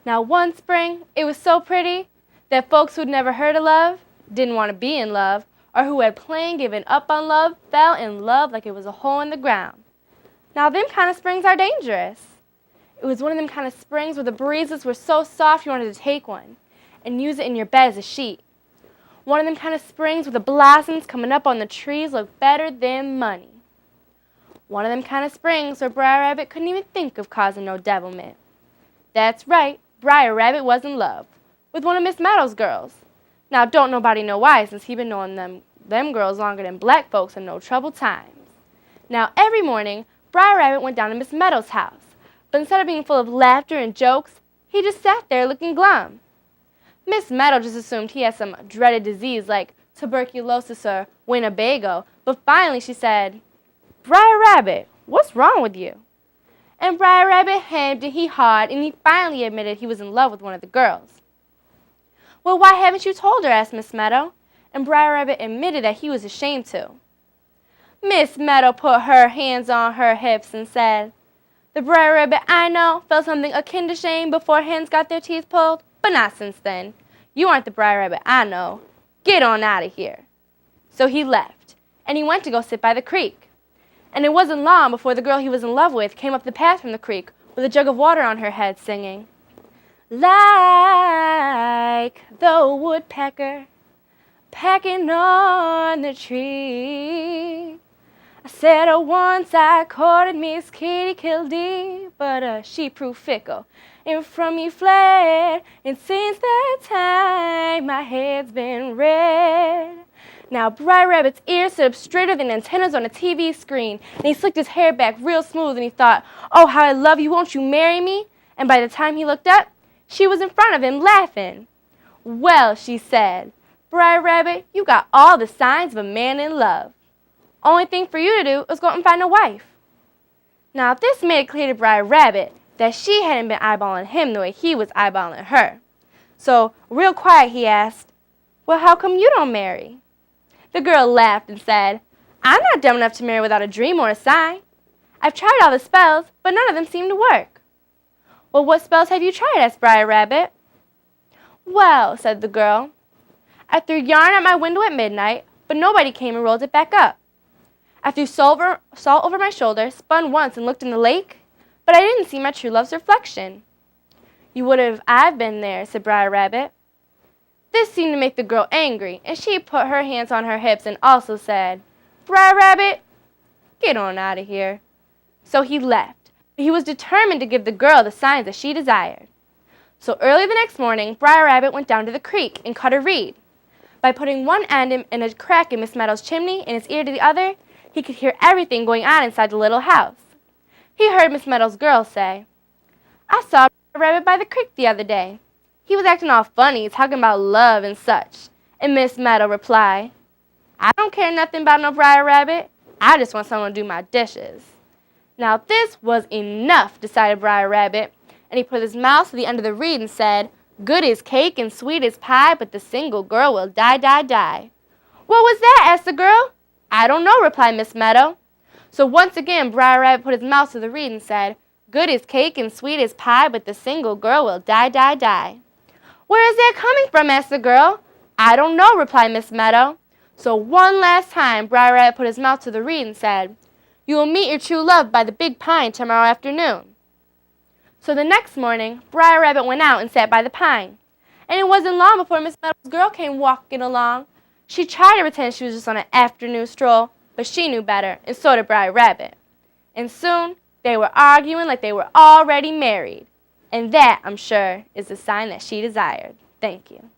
Now one spring, it was so pretty that folks who'd never heard of love, didn't want to be in love, or who had plain given up on love, fell in love like it was a hole in the ground. Now them kind of springs are dangerous. It was one of them kind of springs where the breezes were so soft you wanted to take one and use it in your bed as a sheet. One of them kind of springs where the blossoms coming up on the trees look better than money. One of them kind of springs where Brer Rabbit couldn't even think of causing no devilment. That's right, Brer Rabbit was in love with one of Miss Meadow's girls. Now don't nobody know why, since he been knowing them girls longer than black folks in no troubled times. Now every morning, Brer Rabbit went down to Miss Meadow's house, but instead of being full of laughter and jokes, he just sat there looking glum. Miss Meadow just assumed he had some dreaded disease like tuberculosis or Winnebago, but finally she said, "Brer Rabbit, what's wrong with you?" And Brer Rabbit hemmed and he hawed, and he finally admitted he was in love with one of the girls. "Well, why haven't you told her?" asked Miss Meadow, and Brer Rabbit admitted that he was ashamed to. Miss Meadow put her hands on her hips and said, "The Brer Rabbit I know felt something akin to shame before hens got their teeth pulled, but not since then. You aren't the Brer Rabbit I know. Get on out of here." So he left, and he went to go sit by the creek. And it wasn't long before the girl he was in love with came up the path from the creek with a jug of water on her head, singing, "Like the woodpecker pecking on the tree. I said once I courted Miss Kitty Kildee, but she proved fickle and from me fled, and since that time my head's been red." Now Brer Rabbit's ears stood up straighter than antennas on a TV screen, and he slicked his hair back real smooth, and he thought, "Oh, how I love you, won't you marry me?" And by the time he looked up, she was in front of him laughing. "Well," she said, "Brer Rabbit, you got all the signs of a man in love. Only thing for you to do is go out and find a wife." Now this made it clear to Brer Rabbit that she hadn't been eyeballing him the way he was eyeballing her. So real quiet he asked, "Well, how come you don't marry?" The girl laughed and said, "I'm not dumb enough to marry without a dream or a sign. I've tried all the spells, but none of them seem to work." "Well, what spells have you tried?" asked Brer Rabbit. "Well," said the girl, "I threw yarn at my window at midnight, but nobody came and rolled it back up. I threw salt over my shoulder, spun once and looked in the lake, but I didn't see my true love's reflection." "You would have I've been there," said Brer Rabbit. This seemed to make the girl angry, and she put her hands on her hips and also said, "Brer Rabbit, get on out of here." So he left, but he was determined to give the girl the signs that she desired. So early the next morning, Brer Rabbit went down to the creek and cut a reed. By putting one end in a crack in Miss Meadow's chimney and his ear to the other, he could hear everything going on inside the little house. He heard Miss Meadow's girl say, "I saw Brer Rabbit by the creek the other day. He was acting all funny, talking about love and such." And Miss Meadow replied, "I don't care nothing about no Brer Rabbit. I just want someone to do my dishes." Now this was enough, decided Brer Rabbit, and he put his mouth to the end of the reed and said, "Good as cake and sweet as pie, but the single girl will die, die, die." "What was that?" asked the girl. "I don't know," replied Miss Meadow. So once again Brer Rabbit put his mouth to the reed and said, "Good as cake and sweet as pie, but the single girl will die, die, die." "Where is that coming from?" asked the girl. "I don't know," replied Miss Meadow. So one last time Brer Rabbit put his mouth to the reed and said, "You will meet your true love by the big pine tomorrow afternoon." So the next morning Brer Rabbit went out and sat by the pine. And it wasn't long before Miss Meadow's girl came walking along. She tried to pretend she was just on an afternoon stroll, but she knew better, and so did Brer Rabbit. And soon they were arguing like they were already married. And that, I'm sure, is the sign that she desired. Thank you.